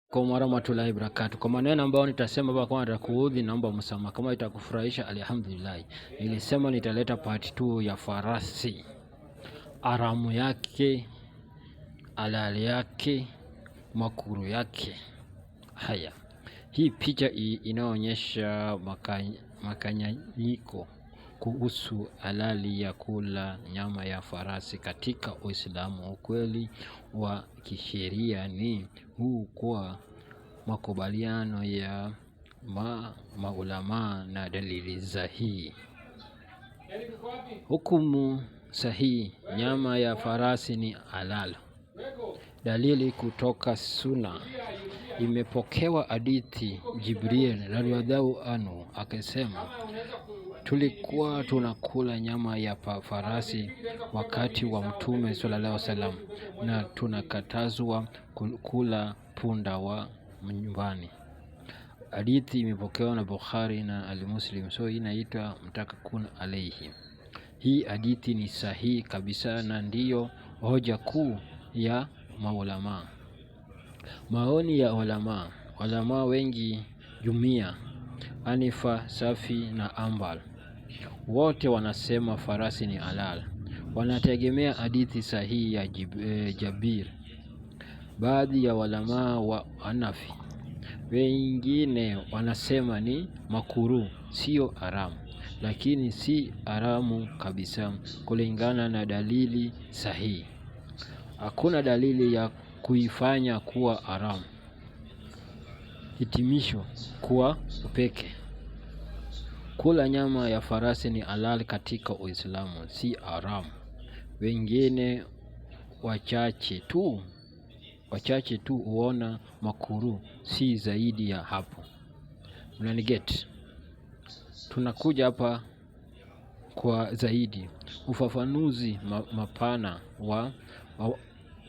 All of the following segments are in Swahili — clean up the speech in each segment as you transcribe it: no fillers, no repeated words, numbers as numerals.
Kwa warahmatullahi wabarakatuh. Kwa maneno ambayo nitasema hapa, kwa nitakuudhi, naomba msamaha. Kama itakufurahisha, alhamdulillah. Nilisema nitaleta part 2 ya farasi, haramu yake, halali yake, makuru yake. Haya, hii picha inaonyesha makanyanyiko kuhusu halali ya kula nyama ya farasi katika Uislamu. Ukweli wa kisheria ni huu kwa makubaliano ya maulama na dalili sahihi. Hukumu sahihi: nyama ya farasi ni halal. Dalili kutoka Sunna. Imepokewa hadithi Jibril radhiallahu anhu akisema, tulikuwa tunakula nyama ya farasi wakati wa Mtume sallallahu alaihi wasallam, na tunakatazwa kula punda wa nyumbani. Hadithi imepokewa na Bukhari na Al-Muslim, so inaitwa mtakakun alayhi. Hii hadithi ni sahihi kabisa na ndiyo hoja kuu ya maulama. Maoni ya ulama wengi, Jumia, Hanifa, Safi na Ambal, wote wanasema farasi ni halal. Wanategemea hadithi sahihi ya Jabir. Baadhi ya ulama wa Hanafi wengine wanasema ni makruh, sio haramu, lakini si haramu kabisa kulingana na dalili sahihi. Hakuna dalili ya kuifanya kuwa haramu. Hitimisho kwa upekee: kula nyama ya farasi ni halal katika Uislamu, si haramu. Wengine wachache tu huona makruh, si zaidi ya hapo. Mnaniget? Tunakuja hapa kwa zaidi ufafanuzi mapana wa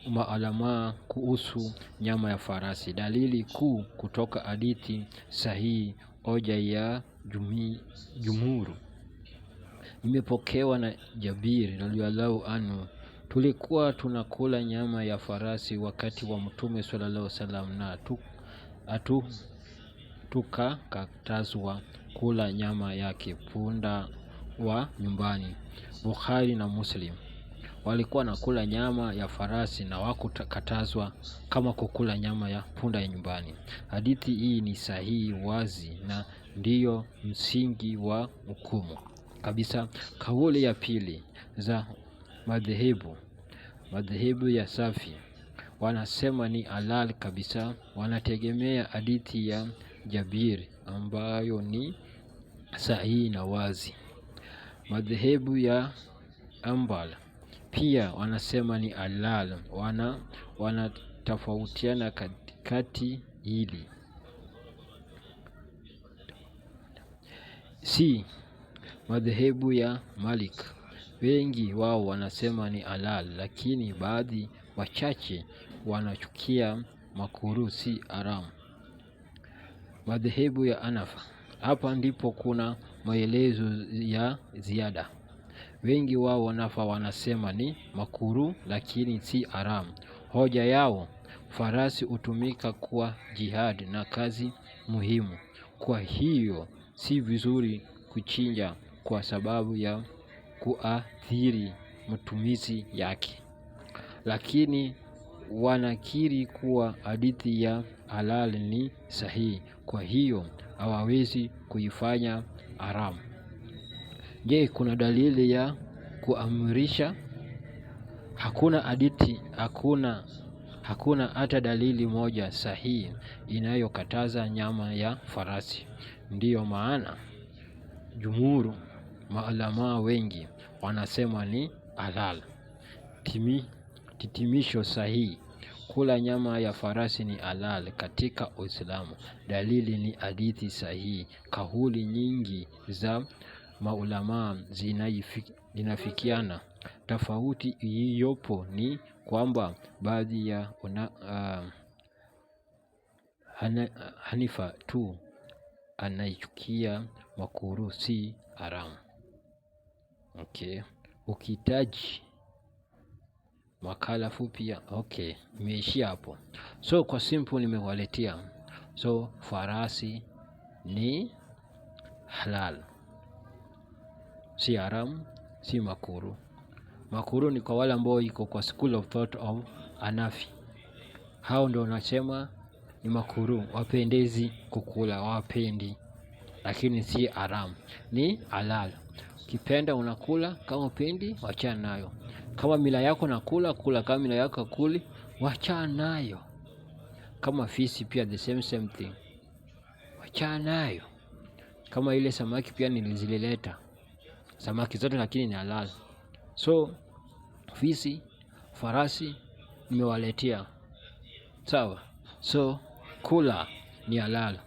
maulama kuhusu nyama ya farasi. Dalili kuu kutoka hadithi sahihi. Hoja ya jumhuri imepokewa na Jabir radhiallahu anhu, tulikuwa tunakula nyama ya farasi wakati wa Mtume sallallahu alaihi wasallam, na tukakatazwa kula nyama yake punda wa nyumbani. Bukhari na Muslim. Walikuwa nakula nyama ya farasi na wakukatazwa kama kukula nyama ya punda ya nyumbani. Hadithi hii ni sahihi wazi na ndiyo msingi wa hukumu kabisa. Kauli ya pili za madhehebu ya Safi, wanasema ni halal kabisa. Wanategemea hadithi ya Jabir ambayo ni sahihi na wazi. Madhehebu ya Ambal pia wanasema ni halal. Wanatofautiana katikati hili. Madhehebu ya Malik, wengi wao wanasema ni halal, lakini baadhi wachache wanachukia makruh, si haramu. Madhehebu ya Hanafi, hapa ndipo kuna maelezo ya ziada. Wengi wao wanasema ni makruh, lakini si haramu. Hoja yao: farasi hutumika kwa jihad na kazi muhimu, kwa hiyo si vizuri kuchinja kwa sababu ya kuathiri matumizi yake. Lakini wanakiri kuwa hadithi ya halal ni sahihi, kwa hiyo hawawezi kuifanya haramu. Je, kuna dalili ya kuamrisha? Hakuna hadithi, hakuna hata dalili moja sahihi inayokataza nyama ya farasi. Ndiyo maana jumhuri, maulama wengi, wanasema ni halal. Hitimisho sahihi: kula nyama ya farasi ni halal katika Uislamu. Dalili ni hadithi sahihi. Kauli nyingi za maulama zinafikiana. Tofauti iliyopo ni kwamba baadhi ya Hanifa tu anaichukia makruh, si haramu. Ukihitaji makala fupi ya okay, imeishia hapo. So kwa simple nimewaletea. So farasi ni halal, si haram, si makuru. Makuru ni kwa wale ambao iko kwa school of thought of Hanafi. Hao ndio wanasema ni makuru, wapendezi kukula, wapendi, lakini si haram, ni halal. Ukipenda unakula, kama upendi wachana nayo. Kama mila yako nakula, kula. Kama mila yako kuli, wachana nayo. Kama fisi pia the same thing, wachana nayo. Kama ile samaki pia nilizilileta samaki zote, lakini ni halal. So fisi, farasi nimewaletea, sawa. So kula ni halal.